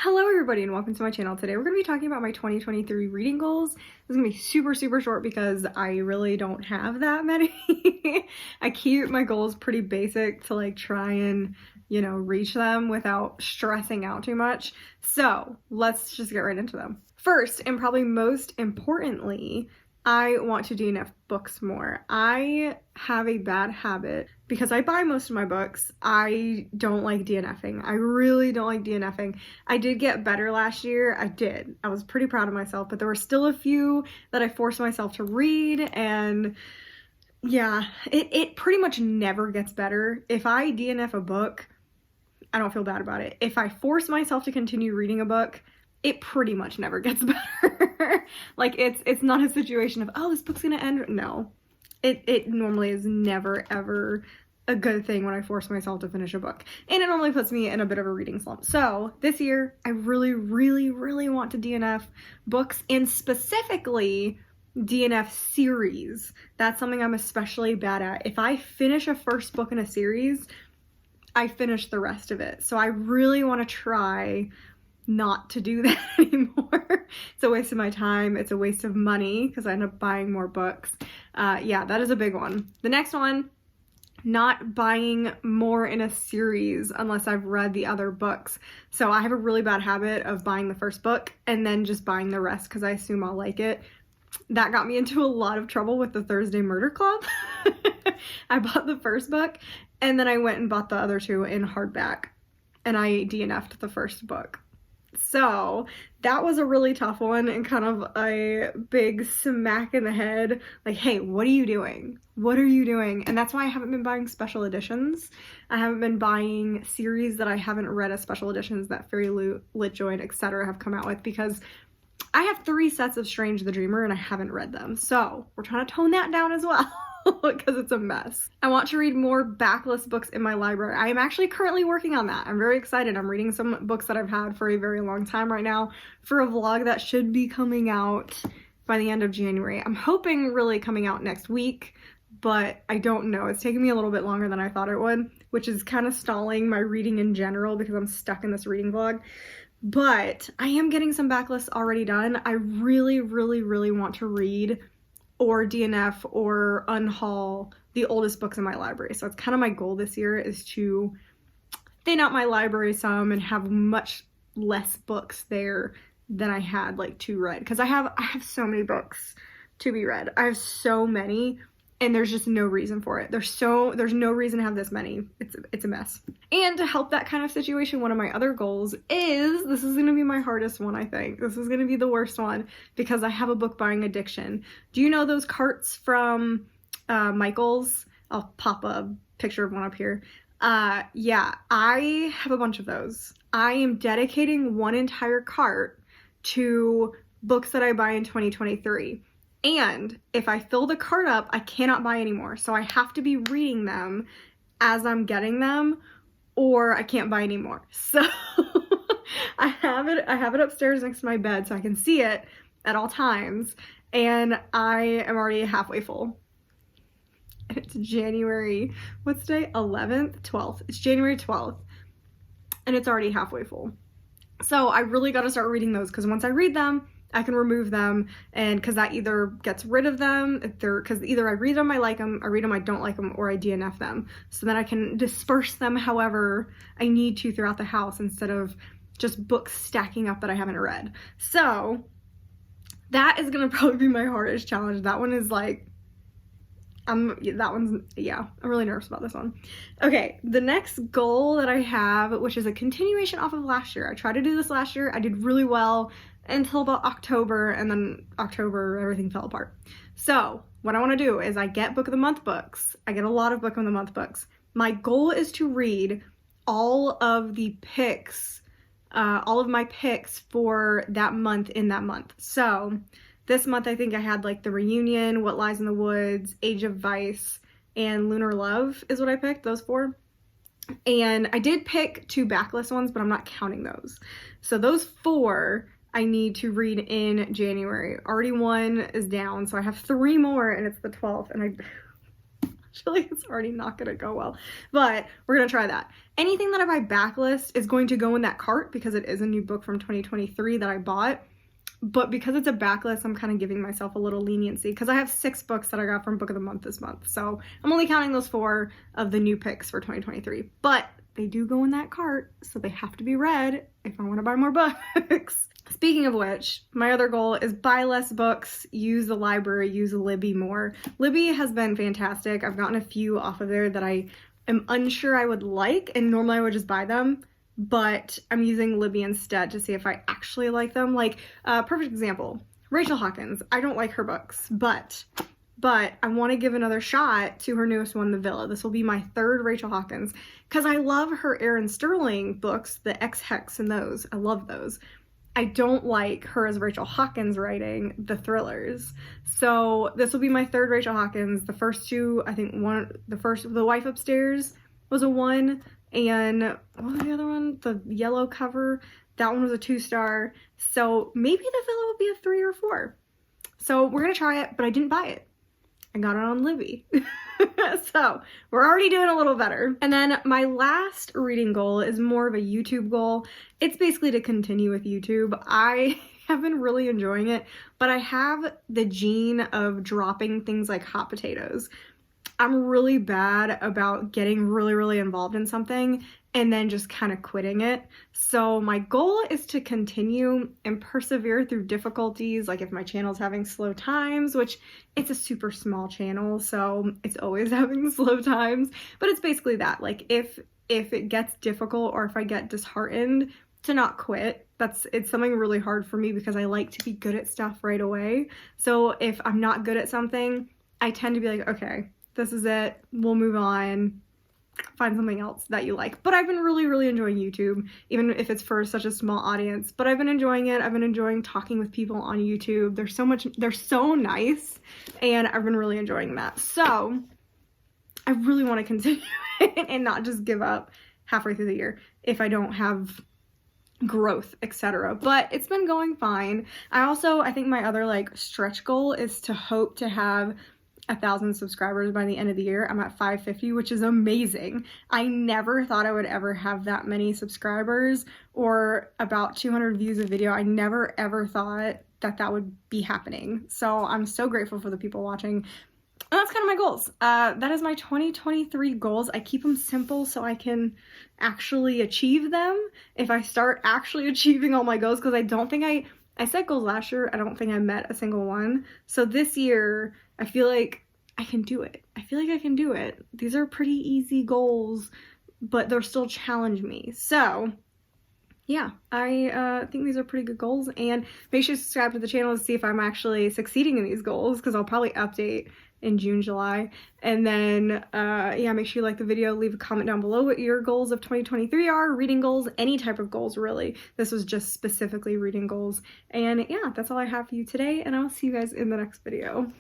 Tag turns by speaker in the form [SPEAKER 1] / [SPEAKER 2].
[SPEAKER 1] Hello everybody and welcome to my channel. Today we're going to be talking about my 2023 reading goals. This is going to be super short because I really don't have that many. I keep my goals pretty basic to like try and, reach them without stressing out too much. So let's just get right into them. First, and probably most importantly, I want to DNF books more. I have a bad habit because I buy most of my books. I don't like DNFing. I really don't like DNFing. I did get better last year. I did. I was pretty proud of myself, but there were still a few that I forced myself to read, and yeah, it pretty much never gets better. If I DNF a book, I don't feel bad about it. If I force myself to continue reading a book, it pretty much never gets better. Like it's not a situation of, oh, this book's gonna end. No, it normally is never ever a good thing when I force myself to finish a book, and it normally puts me in a bit of a reading slump. So this year I really want to DNF books, and specifically DNF series. That's something I'm especially bad at. If I finish a first book in a series, I finish the rest of it. So I really want to try not to do that anymore. It's a waste of my time. It's a waste of money because I end up buying more books. Yeah, that is a big one. The next one, not buying more in a series unless I've read the other books. So I have a really bad habit of buying the first book and then just buying the rest because I assume I'll like it. That got me into a lot of trouble with the Thursday Murder Club. I bought the first book and then I went and bought the other two in hardback, and I DNF'd the first book. So that was a really tough one and kind of a big smack in the head. Like, hey, what are you doing? What are you doing? And that's why I haven't been buying special editions. I haven't been buying series that I haven't read as special editions that Fairy Loot, LitJoy, and etc. have come out with, because I have 3 sets of Strange the Dreamer and I haven't read them. So we're trying to tone that down as well. Because it's a mess. I want to read more backlist books in my library. I am actually currently working on that. I'm very excited. I'm reading some books that I've had for a very long time right now for a vlog that should be coming out by the end of January. I'm hoping really coming out next week, but I don't know. It's taking me a little bit longer than I thought it would, which is kind of stalling my reading in general because I'm stuck in this reading vlog. But I am getting some backlists already done. I really want to read or DNF or unhaul the oldest books in my library. So it's kind of my goal this year, is to thin out my library some and have much less books there than I had like to read. Because I have so many books to be read. I have so many, and there's just no reason for it. There's no reason to have this many. It's a mess. And to help that kind of situation, one of my other goals is, this is going to be my hardest one, I think. This is going to be the worst one because I have a book buying addiction. Do you know those carts from Michaels? I'll pop a picture of one up here. Yeah, I have a bunch of those. I am dedicating one entire cart to books that I buy in 2023. And if I fill the cart up, I cannot buy anymore. So I have to be reading them as I'm getting them, or I can't buy anymore. So I have it upstairs next to my bed so I can see it at all times. And I am already halfway full. And it's January, what's today? 11th, 12th. It's January 12th. And it's already halfway full. So I really got to start reading those, because once I read them, I can remove them, and because that either gets rid of them, because either I read them, I like them, I read them, I don't like them, or I DNF them. So then I can disperse them however I need to throughout the house instead of just books stacking up that I haven't read. So that is going to probably be my hardest challenge. That one is like, I'm really nervous about this one. Okay, the next goal that I have, which is a continuation off of last year. I tried to do this last year. I did really well until about October, and then October everything fell apart. So what I want to do is I get book of the month books. I get a lot of book of the month books. My goal is to read all of the picks, all of my picks for that month in that month. So this month I think I had like The Reunion, What Lies in the Woods, Age of Vice, and Lunar Love is what I picked, those 4. And I did pick 2 backlist ones, but I'm not counting those. So those 4 I need to read in January. Already 1 is down, so I have 3 more, and it's the 12th, and Actually, it's already not gonna go well, but we're gonna try that. Anything that I buy backlist is going to go in that cart because it is a new book from 2023 that I bought. But because it's a backlist, I'm kind of giving myself a little leniency because I have 6 books that I got from Book of the Month this month. So I'm only counting those 4 of the new picks for 2023. But they do go in that cart, so they have to be read if I want to buy more books. Speaking of which, my other goal is buy less books, use the library, use Libby more. Libby has been fantastic. I've gotten a few off of there that I am unsure I would like, and normally I would just buy them. But I'm using Libby instead to see if I actually like them. Like, perfect example, Rachel Hawkins. I don't like her books, but I want to give another shot to her newest one, The Villa. This will be my 3rd Rachel Hawkins, because I love her Erin Sterling books, the X-Hex and those. I love those. I don't like her as Rachel Hawkins writing the thrillers. So this will be my 3rd Rachel Hawkins. The first 2, I think The Wife Upstairs was a 1. And what was the other one? The yellow cover. That one was a 2-star. So maybe The Villa will be a 3 or 4. So we're going to try it, but I didn't buy it. I got it on Libby. So we're already doing a little better. And then my last reading goal is more of a YouTube goal. It's basically to continue with YouTube. I have been really enjoying it, but I have the gene of dropping things like hot potatoes. I'm really bad about getting really involved in something and then just kind of quitting it. So my goal is to continue and persevere through difficulties, like if my channel's having slow times, which it's a super small channel, so it's always having slow times, but it's basically that. Like if it gets difficult or if I get disheartened, to not quit. It's something really hard for me because I like to be good at stuff right away. So if I'm not good at something, I tend to be like, okay, this is it, we'll move on, find something else that you like. But I've been really enjoying YouTube, even if it's for such a small audience. But I've been enjoying it. I've been enjoying talking with people on YouTube. They're so nice, and I've been really enjoying that. So I really want to continue and not just give up halfway through the year if I don't have growth, etc. But it's been going fine. I think my other like stretch goal is to hope to have 1,000 subscribers by the end of the year. I'm at 550, which is amazing. I never thought I would ever have that many subscribers or about 200 views a video. I never ever thought that would be happening. So I'm so grateful for the people watching. And that's kind of my goals. That is my 2023 goals. I keep them simple so I can actually achieve them if I start actually achieving all my goals, because I don't think I set goals last year. I don't think I met a single one. So this year, I feel like I can do it. I feel like I can do it. These are pretty easy goals, but they'll still challenge me. So yeah, I think these are pretty good goals, and make sure to subscribe to the channel to see if I'm actually succeeding in these goals, because I'll probably update in June, July. And then yeah, make sure you like the video, leave a comment down below what your goals of 2023 are, reading goals, any type of goals really. This was just specifically reading goals. And yeah, that's all I have for you today, and I'll see you guys in the next video.